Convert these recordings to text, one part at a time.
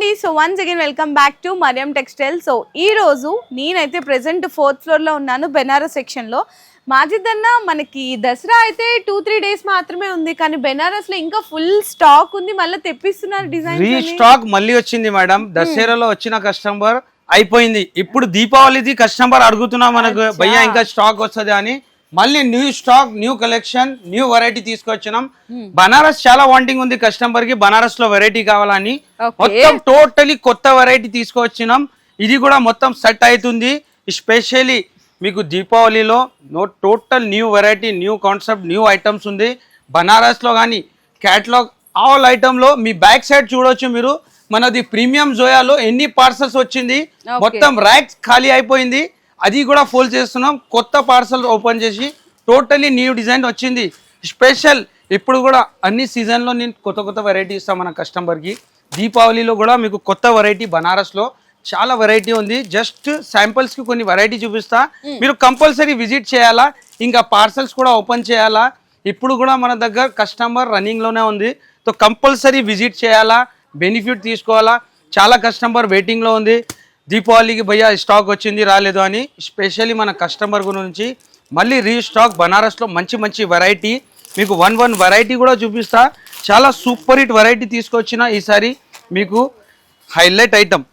అండి. So once again welcome back to Mariyam textile. So ఈ రోజు నేనైతే ప్రెసెంట్ 4th ఫ్లోర్ లో ఉన్నాను, బెనారస్ సెక్షన్ లో. మాజిద్ అన్న, మనకి దసరా అయితే 2-3 డేస్ మాత్రమే ఉంది, కానీ బెనారస్ లో ఇంకా ఫుల్ స్టాక్ ఉంది. మళ్ళీ తెప్పిస్తున్నారు డిజైన్. రీ స్టాక్ మళ్ళీ వచ్చింది మేడం. దసరాలో వచ్చిన కస్టమర్ అయిపోయింది. ఇప్పుడు దీపావళిది కస్టమర్ అడుగుతున్నా మనకు, భయ్యా ఇంకా స్టాక్ వస్తుంది అని. మళ్ళీ new stock, new collection, new variety తీసుకొచ్చినాం. బనారస్ చాలా వాంటింగ్ ఉంది కస్టమర్ కి, బనారస్ లో వెరైటీ కావాలని మొత్తం టోటలీ కొత్త వెరైటీ తీసుకొచ్చినాం. ఇది కూడా మొత్తం సెట్ అవుతుంది. స్పెషల్లీ మీకు దీపావళిలో total new variety, new concept, new items ఉంది బనారస్ లో. కానీ క్యాటలాగ్ ఆల్ ఐటమ్ లో మీ బ్యాక్ సైడ్ చూడొచ్చు మీరు. మనది ప్రీమియం జోయాలో ఎన్ని పార్సల్స్ వచ్చింది, మొత్తం ర్యాక్స్ ఖాళీ అయిపోయింది. అది కూడా ఫుల్ చేస్తున్నాం. కొత్త పార్సల్ ఓపెన్ చేసి టోటలీ న్యూ డిజైన్ వచ్చింది. స్పెషల్ ఇప్పుడు కూడా అన్ని సీజన్లో నేను కొత్త కొత్త వెరైటీ ఇస్తాను మన కస్టమర్కి. దీపావళిలో కూడా మీకు కొత్త వెరైటీ బనారస్లో చాలా వెరైటీ ఉంది. జస్ట్ శాంపిల్స్కి కొన్ని వెరైటీ చూపిస్తా, మీరు కంపల్సరీ విజిట్ చేయాలా. ఇంకా పార్సల్స్ కూడా ఓపెన్ చేయాలా. ఇప్పుడు కూడా మన దగ్గర కస్టమర్ రన్నింగ్లోనే ఉంది. సో కంపల్సరీ విజిట్ చేయాలా, బెనిఫిట్ తీసుకోవాలా. చాలా కస్టమర్ వెయిటింగ్లో ఉంది. దీపావళికి భయ్యా స్టాక్ వచ్చింది రాలేదు అని. స్పెషల్లీ మన కస్టమర్ గురించి మళ్ళీ రీస్టాక్ బనారస్లో మంచి మంచి వెరైటీ మీకు వన్ వెరైటీ కూడా చూపిస్తా. చాలా సూపర్ హిట్ వెరైటీ తీసుకొచ్చిన ఈసారి మీకు హైలైట్ ఐటమ్.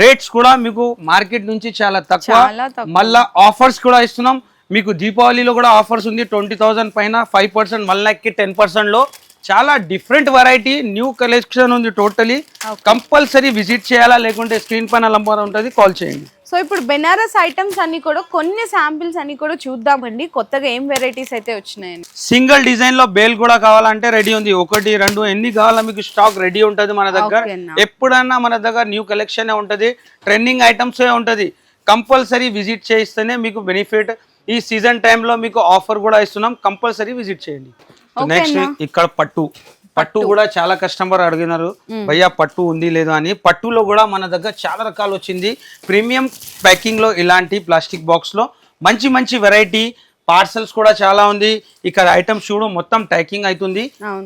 రేట్స్ కూడా మీకు మార్కెట్ నుంచి చాలా తక్కువ. మళ్ళీ ఆఫర్స్ కూడా ఇస్తున్నాం మీకు. దీపావళిలో కూడా ఆఫర్స్ ఉంది. 20,000 పైన 5%, 1,00,000కి 10%లో చాలా డిఫరెంట్ వెరైటీ, న్యూ కలెక్షన్ ఉంది టోటలీ. కంపల్సరీ విజిట్ చేయాలా, లేకుంటే స్క్రీన్ పైన నంబర్ ఉంటుంది, కాల్ చేయండి. సో ఇప్పుడు బెనారస్ ఐటమ్స్ అన్ని కూడా, కొన్ని శాంపిల్స్ అన్ని కూడా చూద్దామండి, కొత్తగా ఏం వెరైటీస్ అయితే వచ్చినాయని. సింగిల్ డిజైన్ లో బేల్ కూడా కావాలంటే రెడీ ఉంది. 1, 2 ఎన్ని కావాలా మీకు స్టాక్ రెడీ ఉంటుంది మన దగ్గర. ఎప్పుడన్నా మన దగ్గర న్యూ కలెక్షన్ ఉంటది, ట్రెండింగ్ ఐటమ్స్ ఉంటది. కంపల్సరీ విజిట్ చేయిస్తేనే మీకు బెనిఫిట్. ఈ సీజన్ టైంలో మీకు ఆఫర్ కూడా ఇస్తున్నాం, కంపల్సరీ విజిట్ చేయండి. నెక్స్ట్ ఇక్కడ పట్టు కూడా చాలా కస్టమర్ అడిగినారు, భయ్యా పట్టు ఉంది లేదు అని. పట్టులో కూడా మన దగ్గర చాలా రకాలు వచ్చింది. ప్రీమియం ప్యాకింగ్ లో ఇలాంటి ప్లాస్టిక్ బాక్స్ లో మంచి మంచి వెరైటీ. పార్సల్స్ కూడా చాలా ఉంది. ఇక్కడ ఐటమ్స్ చూడు మొత్తం ప్యాకింగ్ అవుతుంది.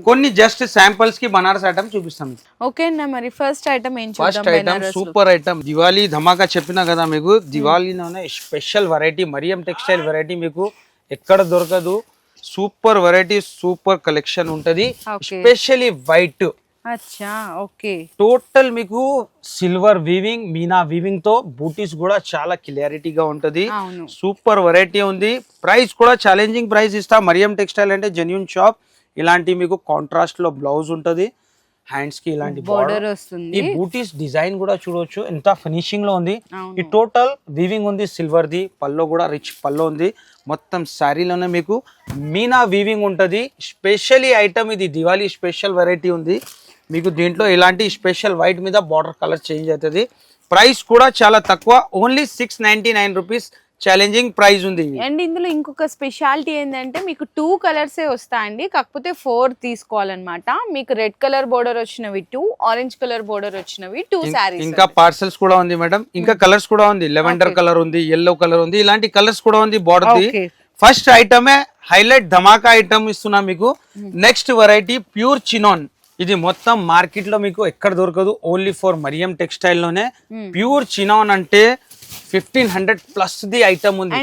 కొన్ని జస్ట్ శాంపిల్స్ కి బనారస్ ఐటమ్ చూపిస్తాం. ఓకే అన్న, మరి ఫస్ట్ ఐటమ్ ఏం చూద్దాం? First item super item, Diwali ధమాకా చెప్పినా కదా మీకు. దివాళీలోనే special variety, Mariam textile variety మీకు ఎక్కడ దొరకదు. సూపర్ వెరైటీ, సూపర్ కలెక్షన్ ఉంటది. Specially white. అచ్చా, ఓకే. టోటల్ మీకు సిల్వర్ వీవింగ్, మీనా వీవింగ్ తో బూటీస్ కూడా చాలా క్లియారిటీగా ఉంటది. సూపర్ వెరైటీ ఉంది. ప్రైస్ కూడా ఛాలెంజింగ్ ప్రైస్ ఇస్తా. మరియం టెక్స్టైల్ అంటే జెన్యూన్ షాప్. ఇలాంటి మీకు కాంట్రాస్ట్ లో బ్లౌజ్ ఉంటది, హ్యాండ్స్ కి ఇలాంటి బోర్డర్ వస్తుంది. ఈ బూటీస్ డిజైన్ కూడా చూడొచ్చు ఎంత ఫినిషింగ్ లో ఉంది. ఈ టోటల్ వీవింగ్ ఉంది సిల్వర్ ది. పల్లో కూడా రిచ్ పల్లో ఉంది. మొత్తం శారీలోనే మీకు మీనా వీవింగ్ ఉంటది. స్పెషల్లీ ఐటమ్ ఇది, దివాళీ స్పెషల్ వెరైటీ ఉంది మీకు. దీంట్లో ఇలాంటి స్పెషల్ వైట్ మీద బార్డర్ కలర్ చేంజ్ అవుతుంది. ప్రైస్ కూడా చాలా తక్కువ, ఓన్లీ 699 రూపీస్. ఛాలెంజింగ్ ప్రైస్ ఉంది. అండ్ ఇందులో ఇంకొక స్పెషాలిటీ ఏంటంటే మీకు 2 కలర్సే వస్తాయండి, కాకపోతే 4 తీసుకోవాలన్నమాట. మీకు రెడ్ కలర్ బోర్డర్ వచ్చినవి 2, ఆరెంజ్ కలర్ బోర్డర్ వచ్చినవి 2 సారీస్. ఇంకా పార్సల్స్ కూడా ఉంది మేడం. ఇంకా కలర్స్ కూడా ఉంది. లెవెండర్ కలర్ ఉంది, ఎల్లో కలర్ ఉంది, ఇలాంటి కలర్స్ కూడా ఉంది బోర్డర్ ది. ఫస్ట్ ఐటమే హైలైట్ ధమాకా ఐటమ్ ఇస్తున్నా మీకు. Next variety pure chinon. ఇది మొత్తం మార్కెట్ లో మీకు ఎక్కడ దొరకదు, ఓన్లీ ఫర్ మరియం టెక్స్టైల్ లోనే. ప్యూర్ చినాన్ అంటే 1500 ప్లస్ ది ఐటమ్ ఉంది.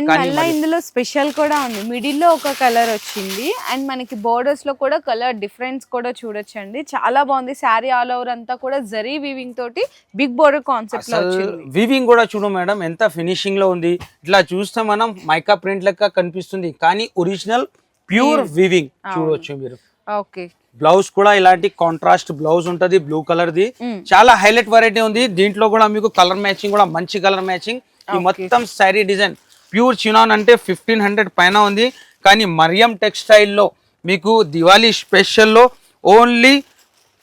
ఇందులో స్పెషల్ కూడా ఉంది. మిడిల్ లో ఒక కలర్ వచ్చింది, అండ్ మనకి బోర్డర్స్ లో కూడా కలర్ డిఫరెన్స్ కూడా చూడొచ్చండి. చాలా బాగుంది. శారీ ఆల్ ఓవర్ అంతా కూడా జరీ వీవింగ్ తోటి బిగ్ బోర్డర్ కాన్సెప్ట్ లో వచ్చింది. వీవింగ్ కూడా చూడు మేడం ఎంత ఫినిషింగ్ లో ఉంది. ఇట్లా చూస్తే మనం మైకా ప్రింట్ లెక్క కనిపిస్తుంది, కానీ ఒరిజినల్ ప్యూర్ వీవింగ్ చూడొచ్చు మీరు. ఓకే. బ్లౌజ్ కూడా ఇలాంటి కాంట్రాస్ట్ బ్లౌజ్ ఉంటది, బ్లూ కలర్ ది. చాలా హైలైట్ వెరైటీ ఉంది. దీంట్లో కూడా మీకు కలర్ మ్యాచింగ్ కూడా మంచి కలర్ మ్యాచింగ్. ఈ మొత్తం శారీ డిజైన్ ప్యూర్ చినాన్ అంటే 1500 పైన ఉంది. కానీ మరియం టెక్స్టైల్ లో మీకు దివాళీ స్పెషల్ లో ఓన్లీ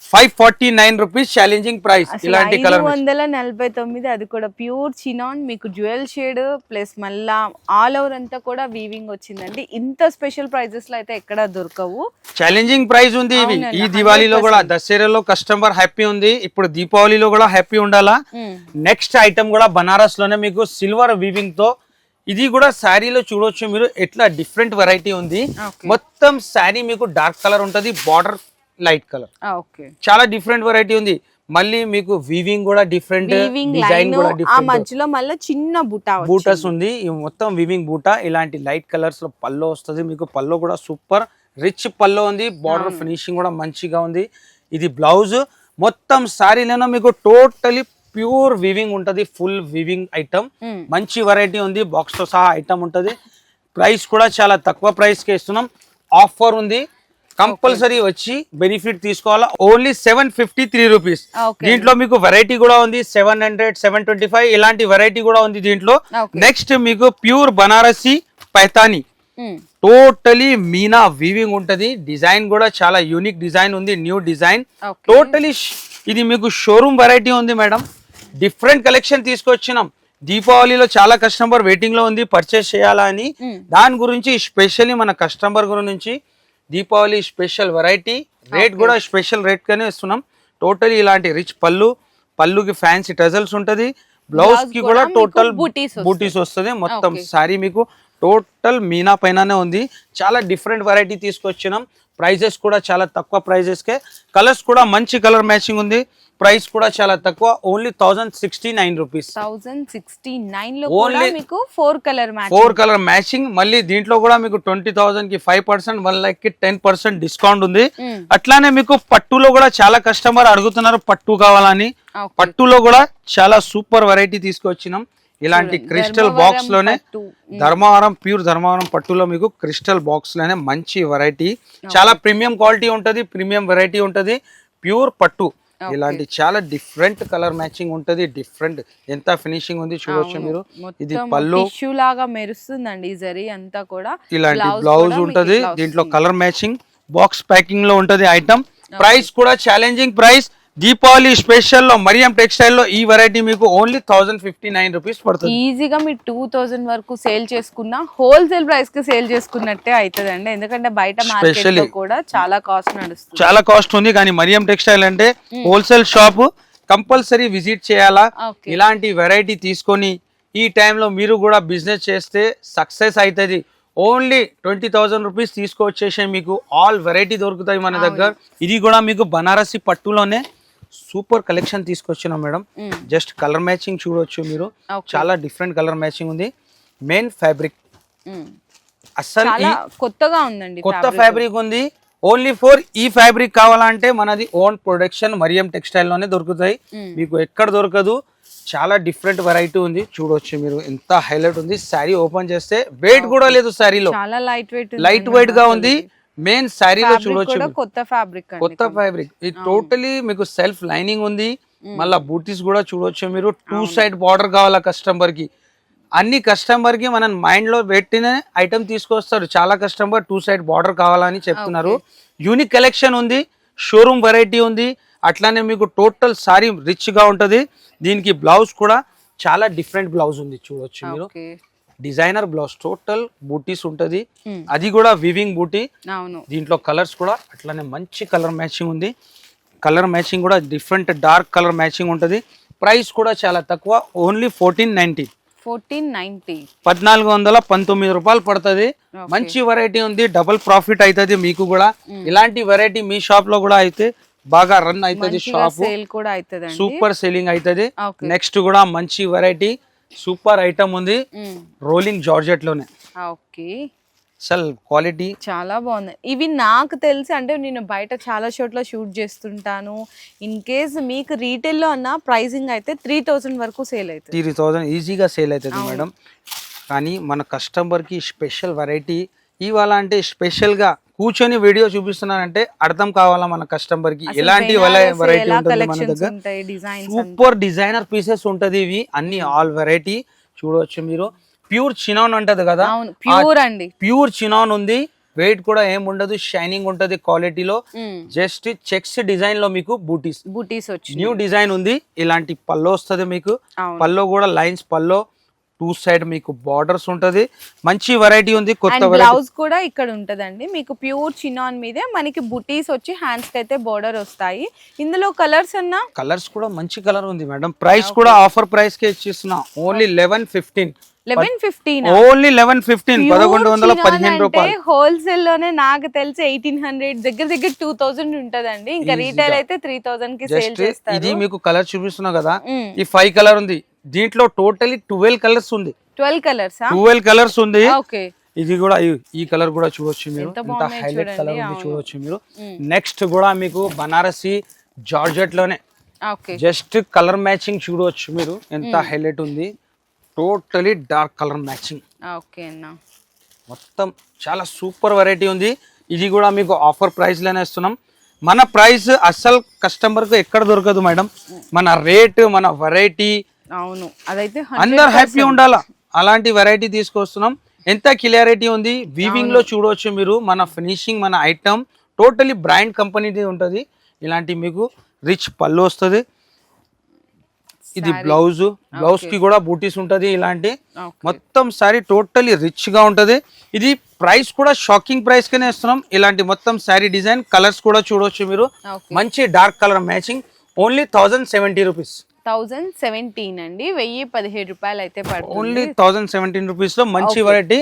549 రూపీస్ ఛాలెంజింగ్ ప్రైస్. ఇలాంటి కలర్ 549, అది కూడా ప్యూర్ చినాన్. మీకు జ్యువెల్ షేడ్ ప్లస్ మళ్ళా ఆల్ ఓవర్ అంతా కూడా వీవింగ్ వచ్చిందండి. ఇంత స్పెషల్ ప్రైజెస్ లో అయితే ఎక్కడ దొరకవు. ఛాలెంజింగ్ ప్రైస్ ఉంది ఇవి. ఈ దివాళీలో కూడా, దసరాలో కస్టమర్ హ్యాపీ ఉంది, ఇప్పుడు దీపావళిలో కూడా హ్యాపీ ఉండాలా. నెక్స్ట్ ఐటమ్ కూడా బనారస్ లోనే మీకు సిల్వర్ వీవింగ్ తో. ఇది కూడా శారీలో చూడొచ్చు మీరు ఎట్లా డిఫరెంట్ వెరైటీ ఉంది. మొత్తం శారీ మీకు డార్క్ కలర్ ఉంటది, బార్డర్ లైట్ కలర్. చాలా డిఫరెంట్ వెరైటీ ఉంది. మళ్ళీ మీకు వీవింగ్ కూడా డిఫరెంట్, వీవింగ్ డిజైన్ లైన్ కూడా ఆ డిఫరెంట్, మధ్యలో మళ్ళీ చిన్న బుటా బూటాస్ ఉంది. ఈ మొత్తం వీవింగ్ బూటా ఇలాంటి లైట్ కలర్స్ లో పల్లో వస్తుంది మీకు. పల్లో కూడా సూపర్ రిచ్ పల్లో ఉంది. బార్డర్ ఫినిషింగ్ కూడా మంచిగా ఉంది. ఇది బ్లౌజ్. మొత్తం సారీలోనే మీకు టోటలీ ప్యూర్ వీవింగ్ ఉంటది. ఫుల్ వీవింగ్ ఐటమ్, మంచి వెరైటీ ఉంది. బాక్స్ తో సహా ఐటమ్ ఉంటది. ప్రైస్ కూడా చాలా తక్కువ ప్రైస్ కి ఇస్తున్నాం. ఆఫర్ ఉంది, కంపల్సరీ వచ్చి బెనిఫిట్ తీసుకోవాలా. Only 753 rupees. దీంట్లో మీకు వెరైటీ కూడా ఉంది. 700, 725 ఇలాంటి వెరైటీ కూడా ఉంది దీంట్లో. నెక్స్ట్ మీకు ప్యూర్ బనారసి పైతాని, టోటలీ మీనా వీవింగ్ ఉంటది. డిజైన్ కూడా చాలా యూనిక్ డిజైన్ ఉంది, న్యూ డిజైన్. టోటలీ ఇది మీకు షోరూమ్ వెరైటీ ఉంది మేడం. డిఫరెంట్ కలెక్షన్ తీసుకొచ్చినాం. దీపావళిలో చాలా కస్టమర్ వెయిటింగ్ లో ఉంది పర్చేస్ చేయాలా అని. దాని గురించి స్పెషల్లీ మన కస్టమర్ గురించి దీపావళి స్పెషల్ వెరైటీ, రేట్ కూడా స్పెషల్ రేట్ గానే ఇస్తున్నాం. టోటలీ ఇలాంటి రిచ్ పళ్ళుకి ఫ్యాన్సీ టజల్స్ ఉంటది. బ్లౌజ్ కి కూడా టోటల్ బూటీస్ వస్తుంది. మొత్తం సారీ మీకు టోటల్ మీనా పైననే ఉంది. చాలా డిఫరెంట్ వెరైటీ తీసుకొచ్చినాం. ప్రైజెస్ కూడా చాలా తక్కువ ప్రైజెస్ కే. కలర్స్ కూడా మంచి కలర్ మ్యాచింగ్ ఉంది. ప్రైస్ కూడా చాలా తక్కువ, ఓన్లీ 1069 రూపీస్. 1069 లో కూడా మీకు 4 కలర్ మ్యాచింగ్. మళ్ళీ దీంట్లో కూడా మీకు 20,000 కి 5%, 1 lakh కి 10% డిస్కౌంట్ ఉంది. అట్లానే మీకు పట్టులో కూడా చాలా కస్టమర్ అడుగుతున్నారు పట్టు కావాలని. పట్టులో కూడా చాలా సూపర్ వెరైటీ తీసుకొచ్చినాం. ఇలాంటి క్రిస్టల్ బాక్స్ లోనే ధర్మవరం, ప్యూర్ ధర్మవరం పట్టులో మీకు క్రిస్టల్ బాక్స్ లోనే మంచి వెరైటీ, చాలా ప్రీమియం క్వాలిటీ ఉంటది, ప్రీమియం వెరైటీ ఉంటది. ప్యూర్ పట్టు ఇలాంటి చాలా డిఫరెంట్ కలర్ మ్యాచింగ్ ఉంటది. డిఫరెంట్ ఎంత ఫినిషింగ్ ఉంది చూడొచ్చు మీరు. ఇది పళ్ళు టిష్యూ లాగా మెరుస్తుందండి ఈ జరీ అంతా కూడా. ఇలాంటి బ్లౌజ్ ఉంటది. దీంట్లో కలర్ మ్యాచింగ్ బాక్స్ ప్యాకింగ్ లో ఉంటది ఐటమ్. ప్రైస్ కూడా ఛాలెంజింగ్ ప్రైస్. దీపావళి స్పెషల్ లో మరియం టెక్స్టైల్ లో ఈ వెరైటీ మీకు ఓన్లీ 1059 రూపీస్ పడుతుంది. ఈజీగా మీరు 2000 వరకు సేల్ చేసుకున్నా హోల్సేల్ ప్రైస్ కి సేల్ చేసుకున్నట్టే అవుతుందండి. ఎందుకంటే బయట మార్కెట్ లో కూడా చాలా కాస్ట్ నడుస్తుంది, చాలా కాస్ట్ ఉంది. కానీ మరియం టెక్స్టైల్ అంటే హోల్సేల్ షాప్, కంపల్సరీ విజిట్ చేయాలా. ఇలాంటి వెరైటీ తీసుకొని ఈ టైంలో మీరు కూడా బిజినెస్ చేస్తే సక్సెస్ అవుతుంది. ఓన్లీ 20,000 రూపీస్ తీసుకొచ్చేసే మీకు ఆల్ వెరైటీ దొరుకుతాయి మన దగ్గర. ఇది కూడా మీకు బనారసి పట్టులోనే సూపర్ కలెక్షన్ తీసుకొచ్చినాం మేడం. జస్ట్ కలర్ మ్యాచింగ్ చూడొచ్చు మీరు. చాలా డిఫరెంట్ కలర్ మ్యాచింగ్ ఉంది. మెయిన్ ఫ్యాబ్రిక్ అసలు కొత్తగా ఉందండి, కొత్త ఫ్యాబ్రిక్ ఉంది. ఓన్లీ ఫర్ ఈ ఫ్యాబ్రిక్ కావాలంటే మనది ఓన్ ప్రొడక్షన్ మరియం టెక్స్టైల్ లోనే దొరుకుతాయి, మీకు ఎక్కడ దొరకదు. చాలా డిఫరెంట్ వెరైటీ ఉంది చూడొచ్చు మీరు. ఎంత హైలైట్ ఉంది. శారీ ఓపెన్ చేస్తే వెయిట్ కూడా లేదు, శారీలో చాలా లైట్ వెయిట్ గా ఉంది. మెయిన్ శారీలో చూడొచ్చు కొత్త ఫ్యాబ్రిక్. ఇది టోటలీ మీకు సెల్ఫ్ లైనింగ్ ఉంది. మళ్ళా బూటీస్ కూడా చూడొచ్చు మీరు. 2 సైడ్ బార్డర్ కావాలా కస్టమర్ కి. అన్ని కస్టమర్ కి మనం మైండ్ లో పెట్టిన ఐటమ్ తీసుకొస్తారు. చాలా కస్టమర్ 2 సైడ్ బార్డర్ కావాలని చెప్తున్నారు. యూనిక్ కలెక్షన్ ఉంది, షోరూమ్ వెరైటీ ఉంది. అట్లానే మీకు టోటల్ సారీ రిచ్ గా ఉంటది. దీనికి బ్లౌజ్ కూడా చాలా డిఫరెంట్ బ్లౌజ్ ఉంది చూడొచ్చు మీరు. డిజైనర్ బ్లౌజ్, టోటల్ బూటీస్ ఉంటది. అది కూడా వివింగ్ బూటీ. దీంట్లో కలర్స్ కూడా అట్లానే మంచి కలర్ మ్యాచింగ్ ఉంది. కలర్ మ్యాచింగ్ కూడా డిఫరెంట్ డార్క్ కలర్ మ్యాచింగ్ ఉంటది. ప్రైస్ కూడా చాలా తక్కువ, ఓన్లీ 1490. 1419 రూపాయలు పడుతుంది. మంచి వెరైటీ ఉంది, డబుల్ ప్రాఫిట్ అవుతుంది మీకు కూడా. ఇలాంటి వెరైటీ మీ షాప్ లో కూడా అయితే బాగా రన్ అవుతుంది షాప్, సూపర్ సేలింగ్ అవుతుంది. నెక్స్ట్ కూడా మంచి వెరైటీ సూపర్ ఐటమ్ ఉంది, రోలింగ్ జార్జెట్ లోనే. అసలు క్వాలిటీ చాలా బాగుంది. ఇవి నాకు తెలిసి అంటే నేను బయట చాలా చోట్ల షూట్ చేస్తుంటాను. ఇన్ కేస్ మీకు రీటైల్ లో అన్న ప్రైసింగ్ అయితే 3000 వరకు సేల్ అవుతుంది. 3000 ఈజీగా సేల్ అవుతుంది మేడం. కానీ మన కస్టమర్ కి స్పెషల్ వెరైటీ ఇవాళ అంటే స్పెషల్ గా కూర్చొని వీడియో చూపిస్తున్నానంటే అర్థం కావాలా మన కస్టమర్ కి ఎలాంటి వెరైటీ ఉంటుంది మన దగ్గర. సూపర్ డిజైనర్ పీసెస్ ఉంటది. ఇవి అన్ని ఆల్ వెరైటీ చూడవచ్చు మీరు. ప్యూర్ చినాన్ అంటది కదా, ప్యూర్ చినాన్ ఉంది. వెయిట్ కూడా ఏం ఉండదు, షైనింగ్ ఉంటది క్వాలిటీలో. జస్ట్ చెక్స్ డిజైన్ లో మీకు బూటీస్ వచ్చి న్యూ డిజైన్ ఉంది. ఇలాంటి పల్లో వస్తుంది మీకు. పల్లో కూడా లైన్స్ పల్లో, 2 సైడ్ మీకు బార్డర్స్ ఉంటది. మంచి వెరైటీ ఉంది. కొత్త బ్లౌజ్ కూడా ఇక్కడ ఉంటదండి మీకు. ప్యూర్ చినాన్ మీదే మనకి బుటీస్ వచ్చి హ్యాండ్స్ కి అయితే బార్డర్ వస్తాయి. ఇందులో కలర్స్ అన్నా కలర్స్ కూడా మంచి కలర్ ఉంది మేడం. ప్రైస్ కూడా ఆఫర్ ప్రైస్ కే ఇచ్చిస్తున్నా, ఓన్లీ 1115. 1115 ఓన్లీ 1115 1115 రూపాయలు. హోల్సేల్ లోనే నాకు తెలిసి 1800 దగ్గర దగ్గర 2000 ఉంటదండి. ఇంకా రీటైల్ అయితే 3000 కి సేల్ చేస్తారు. ఇది మీకు కలర్ చూపిస్తున్నా కదా, ఈ 5 కలర్ ఉంది, దీంట్లో టోటలీ 12 కలర్స్ ఉంది. 12 కలర్స్ 12 కలర్స్ ఉంది. ఓకే, ఇది కూడా ఈ కలర్ కూడా చూడొచ్చు మీరు, ఎంత హైలైట్ కలర్ ఉంది చూడొచ్చు మీరు. నెక్స్ట్ కూడా మీకు బనారసి జార్జెట్ లోనే జస్ట్ కలర్ మ్యాచింగ్ చూడవచ్చు మీరు, ఎంత హైలైట్ ఉంది. Totally dark colour matching. Okay అన్న, మొత్తం చాలా సూపర్ వెరైటీ ఉంది. ఇది కూడా మీకు ఆఫర్ ప్రైస్ లోనే ఇస్తున్నాం. మన ప్రైస్ అస్సలు కస్టమర్ కు ఎక్కడ దొరకదు మేడం. మన రేట్, మన వెరైటీ, అవును అదైతే అందరు హ్యాపీ ఉండాలా, అలాంటి వెరైటీ తీసుకొస్తున్నాం. ఎంత క్లియారిటీ ఉంది, వీవింగ్ లో చూడవచ్చు మీరు. మన ఫినిషింగ్, మన ఐటమ్ టోటలీ బ్రాండ్ కంపెనీది ఉంటుంది. ఇలాంటి మీకు రిచ్ పళ్ళు వస్తుంది. ఇది బ్లౌజ్ కి కూడా బూటీస్ ఉంటది. ఇలాంటి మొత్తం సారీ టోటలీ రిచ్ గా ఉంటది. ఇది ప్రైస్ కూడా షాకింగ్ ప్రైస్ కినే ఇస్తున్నాం. ఇలాంటి మొత్తం సారీ డిజైన్ కలర్స్ కూడా చూడవచ్చు మీరు. మంచి dark colour matching. Only 1070 rupees. 1017 అండి, 1017 రూపాయలు అయితే పడుతుంది. ఓన్లీ 1017 రూపీస్ లో మంచి వెరైటీ.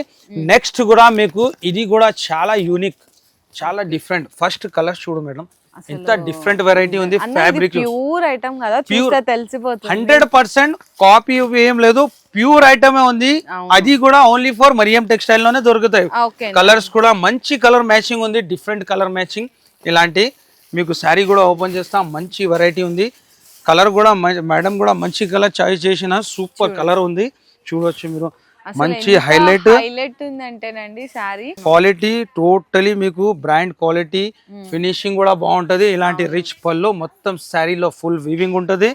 నెక్స్ట్ కూడా మీకు ఇది కూడా చాలా యూనిక్, చాలా డిఫరెంట్. ఫస్ట్ కలర్ చూడు మేడం, ఎంత డిఫరెంట్ వెరైటీ ఉంది. ఫ్యాబ్రిక్ ప్యూర్ ఐటమ్ కదా, చూస్తే తెలిసిపోతుంది. 100% కాపీ ఏం లేదు, ప్యూర్ ఐటమే ఉంది. అది కూడా ఓన్లీ ఫర్ మరియం టెక్స్టైల్ లోనే దొరుకుతాయి. కలర్స్ కూడా మంచి కలర్ మ్యాచింగ్ ఉంది, డిఫరెంట్ కలర్ మ్యాచింగ్. ఇలాంటి మీకు శారీ కూడా ఓపెన్ చేస్తాం. మంచి వెరైటీ ఉంది. కలర్ కూడా మేడం కూడా మంచి కలర్ చాయిస్ చేసిన సూపర్ కలర్ ఉంది, చూడొచ్చు మీరు. మంచి హైలైట్ ఉందంటేనండి సారీ క్వాలిటీ టోటలీ మీకు బ్రాండ్ క్వాలిటీ. ఫినిషింగ్ కూడా బాగుంటది. ఇలాంటి రిచ్ పళ్ళు మొత్తం శారీలో ఫుల్ వీవింగ్ ఉంటది.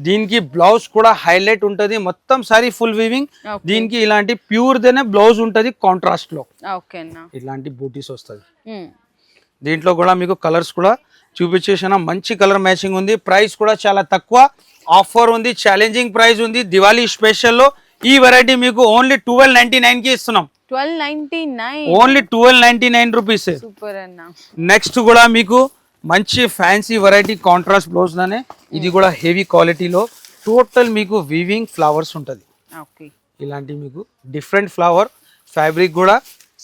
దీనికి బ్లౌజ్ కూడా హైలైట్ ఉంటది. మొత్తం శారీ ఫుల్ వీవింగ్. దీనికి ఇలాంటి ప్యూర్ దేనే బ్లౌజ్ ఉంటది కాంట్రాస్ట్ లో. ఇలాంటి బూటీస్ వస్తుంది. దీంట్లో కూడా మీకు కలర్స్ కూడా చూపించేసిన మంచి కలర్ మ్యాచింగ్ ఉంది. ప్రైస్ కూడా చాలా తక్కువ, ఆఫర్ ఉంది, ఛాలెంజింగ్ ప్రైస్ ఉంది. దివాళీ స్పెషల్ లో ఈ వెరైటీ మీకు ఓన్లీ 1299 కి ఇస్తున్నాం. 1299, ఓన్లీ 1299 రూపీస్. సూపర్ అన్న. నెక్స్ట్ కూడా మీకు మంచి ఫ్యాన్సీ వెరైటీ కాంట్రాస్ట్ బ్లౌజ్ లోనే. ఇది కూడా హెవీ క్వాలిటీలో టోటల్ మీకు వీవింగ్ ఫ్లవర్స్ ఉంటది. ఇలాంటి మీకు డిఫరెంట్ ఫ్లవర్ ఫ్యాబ్రిక్ కూడా.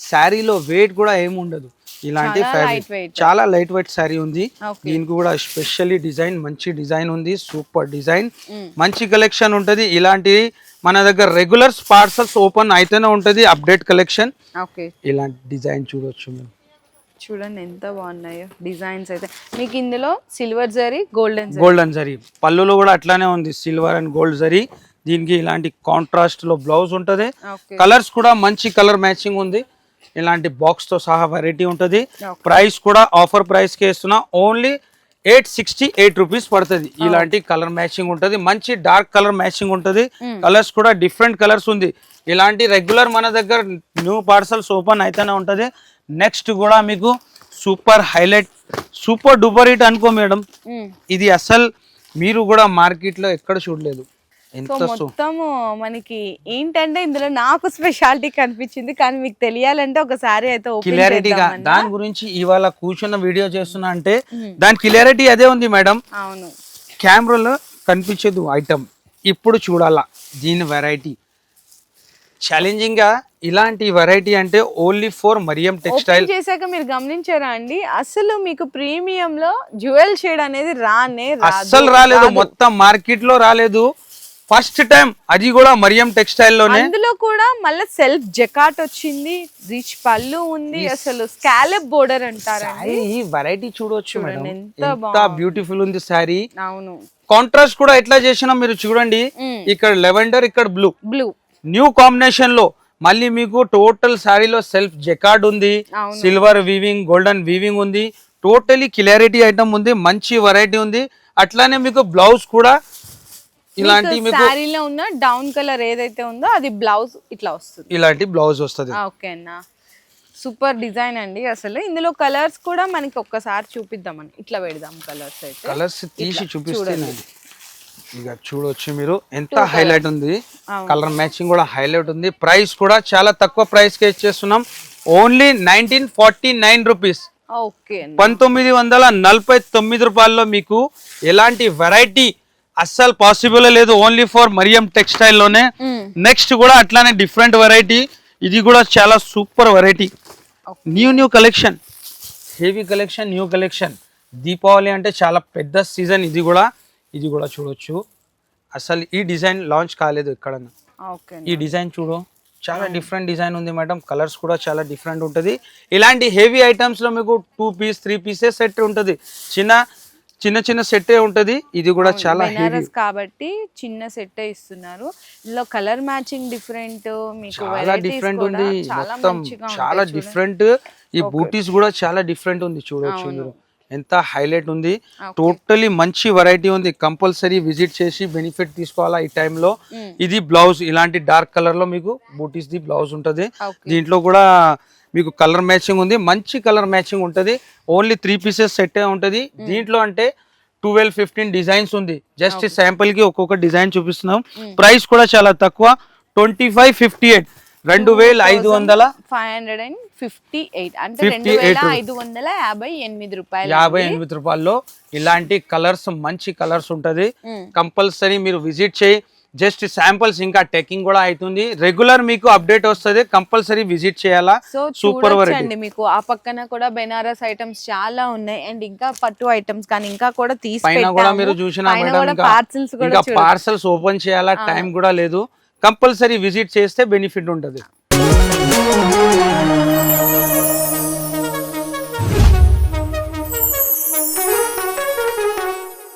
శారీలో వెయిట్ కూడా ఏమి ఉండదు. ఇలాంటి ఫ్యాబ్రిక్ చాలా లైట్ వెయిట్ శారీ ఉంది. దీనికి కూడా స్పెషల్లీ డిజైన్, మంచి డిజైన్ ఉంది, సూపర్ డిజైన్, మంచి కలెక్షన్ ఉంటది. ఇలాంటి మన దగ్గర రెగ్యులర్ పార్సల్స్ ఓపెన్ అయితేనే ఉంటది. Update collection. ఇలాంటి డిజైన్ చూడొచ్చు మేము. చూడండి ఎంత బాగున్నాయో డిజైన్స్ అయితే. మీకు ఇందులో సిల్వర్ జరీ, గోల్డెన్ జరీ పళ్ళులో కూడా అట్లానే ఉంది, సిల్వర్ అండ్ గోల్డ్ జరీ. దీనికి ఇలాంటి కాంట్రాస్ట్ లో బ్లౌజ్ ఉంటది. కలర్స్ కూడా మంచి కలర్ మ్యాచింగ్ ఉంది. ఇలాంటి బాక్స్ తో సహా వెరైటీ ఉంటది. ప్రైస్ కూడా ఆఫర్ ప్రైస్ కి ఇస్తున్నా. ఓన్లీ 868 రూపీస్ పడుతుంది. ఇలాంటి కలర్ మ్యాచింగ్ ఉంటది. మంచి డార్క్ కలర్ మ్యాచింగ్ ఉంటది. కలర్స్ కూడా డిఫరెంట్ కలర్స్ ఉంది. ఇలాంటి రెగ్యులర్ మన దగ్గర న్యూ పార్సల్స్ ఓపెన్ అయితేనే ఉంటది. నెక్స్ట్ కూడా మీకు super highlight, super duper hit అనుకో మేడం. ఇది అసలు మీరు కూడా మార్కెట్ లో ఎక్కడ చూడలేదు. మొత్తము మనకి ఏంటంటే ఇందులో నాకు స్పెషాలిటీ కనిపించింది, కానీ మీకు తెలియాలంటే ఒకసారి అయితే క్లియారిటీగా దాని గురించి ఇవాళ కూర్చున్న వీడియో చేస్తున్నా అంటే దాని క్లియారిటీ అదే ఉంది మేడం. అవును, కెమెరాలో కనిపించదు ఐటమ్, ఇప్పుడు చూడాలా దీని వెరైటీ. ఛాలెంజింగ్ గా ఇలాంటి వెరైటీ అంటే ఓన్లీ ఫర్ మరియం టెక్స్టైల్. చేశాక మీరు గమనించారా అండి, అసలు మీకు ప్రీమియం లో జ్యువెల్ షేడ్ అనేది అస్సలు రాలేదు, మొత్తం మార్కెట్ లో రాలేదు. ఫస్ట్ టైం, అది కూడా మరియం టెక్స్టైల్ లోనే. అందులో కూడా మళ్ళీ సెల్ఫ్ జకాట్ వచ్చింది, రిచ్ పళ్ళు ఉంది, అసలు స్కాలప్ బోర్డర్ అంటారు. ఈ వెరైటీ చూడొచ్చు మేడం, ఎంత బ్యూటిఫుల్ ఉంది సారీ. అవును, కాంట్రాస్ట్ కూడా ఎట్లా చేసినా మీరు చూడండి. ఇక్కడ లెవెండర్, ఇక్కడ బ్లూ న్యూ కాంబినేషన్ లో. మళ్ళీ మీకు టోటల్ సారీలో సెల్ఫ్ జకార్డ్ ఉంది, సిల్వర్ వీవింగ్, గోల్డెన్ వీవింగ్ ఉంది. టోటలీ క్లియారిటీ ఐటమ్ ఉంది, మంచి వెరైటీ ఉంది. అట్లానే మీకు బ్లౌజ్ కూడా ఇలాంటి సారీలో ఉన్న డౌన్ కలర్ ఏదైతే ఉందో అది బ్లౌజ్ ఇట్లా వస్తుంది. ఇలాంటి బ్లౌజ్ వస్తుంది. ఓకే అన్న, సూపర్ డిజైన్ అండి. అసలు ఇందులో కలర్స్ కూడా మనకి ఒక్కసారి చూపిద్దామని ఇట్లా పెడదాం. కలర్స్ అయితే కలర్స్ తీసి చూపిస్తాను. ఇక చూడొచ్చు మీరు, ఎంత హైలైట్ ఉంది. కలర్ మ్యాచింగ్ కూడా హైలైట్ ఉంది. ప్రైస్ కూడా చాలా తక్కువ ప్రైస్ కి ఇచ్చేస్తున్నాం. Only 1949 rupees. 1949 రూపాయల్లో మీకు ఎలాంటి వెరైటీ అస్సలు పాసిబుల్ లేదు, ఓన్లీ ఫర్ మరియం టెక్స్టైల్ లోనే. నెక్స్ట్ కూడా అట్లానే డిఫరెంట్ వెరైటీ, ఇది కూడా చాలా super variety, new collection, heavy collection, new collection. Deepavali అంటే చాలా పెద్ద సీజన్, ఇది కూడా చూడొచ్చు. అసలు ఈ డిజైన్ లాంచ్ కాలేదు ఎక్కడన్నా. ఓకే, ఈ డిజైన్ చూడు, చాలా డిఫరెంట్ డిజైన్ ఉంది మేడం, కలర్స్ కూడా చాలా డిఫరెంట్ ఉంటుంది. ఇలాంటి హెవీ ఐటమ్స్ లో మీకు 2 పీస్ 3 పీసెస్ సెట్ ఉంటుంది, చిన్న సెట్టే ఉంటుంది. ఇది కూడా చాలా హెవీ బెనారస్ కాబట్టి చిన్న సెట్ ఇస్తున్నారు. ఇందులో కలర్ మ్యాచింగ్ డిఫరెంట్, మీకు చాలా డిఫరెంట్ ఉంది, మొత్తం చాలా డిఫరెంట్. ఈ బూటీస్ కూడా చాలా డిఫరెంట్ ఉంది, చూడొచ్చు మీరు ఎంత హైలైట్ ఉంది. టోటలీ మంచి వెరైటీ ఉంది, కంపల్సరీ విజిట్ చేసి బెనిఫిట్ తీసుకోవాలా ఈ టైంలో. ఇది బ్లౌజ్, ఇలాంటి డార్క్ కలర్ లో మీకు బూటీస్ ది బ్లౌజ్ ఉంటుంది. దీంట్లో కూడా మీకు కలర్ మ్యాచింగ్ ఉంది, మంచి కలర్ మ్యాచింగ్ ఉంటుంది. ఓన్లీ 3 పీసెస్ సెట్ ఉంటుంది. దీంట్లో అంటే 12-15 డిజైన్స్ ఉంది. జస్ట్ శాంపుల్ కి ఒక్కొక్క డిజైన్ చూపిస్తున్నాం. ప్రైస్ కూడా చాలా తక్కువ, 2558, 2558 అంటే 2558 రూపాయలు. 58 రూపాయల్లో ఇలాంటి కలర్స్, మంచి కలర్స్ ఉంటది. కంపల్సరీ మీరు విజిట్ చేయి. జస్ట్ శాంపుల్స్, ఇంకా టెకింగ్ కూడా అవుతుంది. రెగ్యులర్ మీకు అప్డేట్ వస్తుంది, కంపల్సరీ విజిట్ చేయాలా. Super variety. మీకు ఆ పక్కన కూడా బెనారస్ ఐటమ్స్ చాలా ఉన్నాయి, అండ్ ఇంకా పట్టు ఐటమ్స్ కానీ ఇంకా కూడా పైన కూడా మీరు చూసినా మేడం, ఇంకా పార్సల్స్ ఓపెన్ చేయాలా, టైం కూడా లేదు. కంపల్సరీ విజిట్ చేస్తే బెనిఫిట్ ఉంటుంది.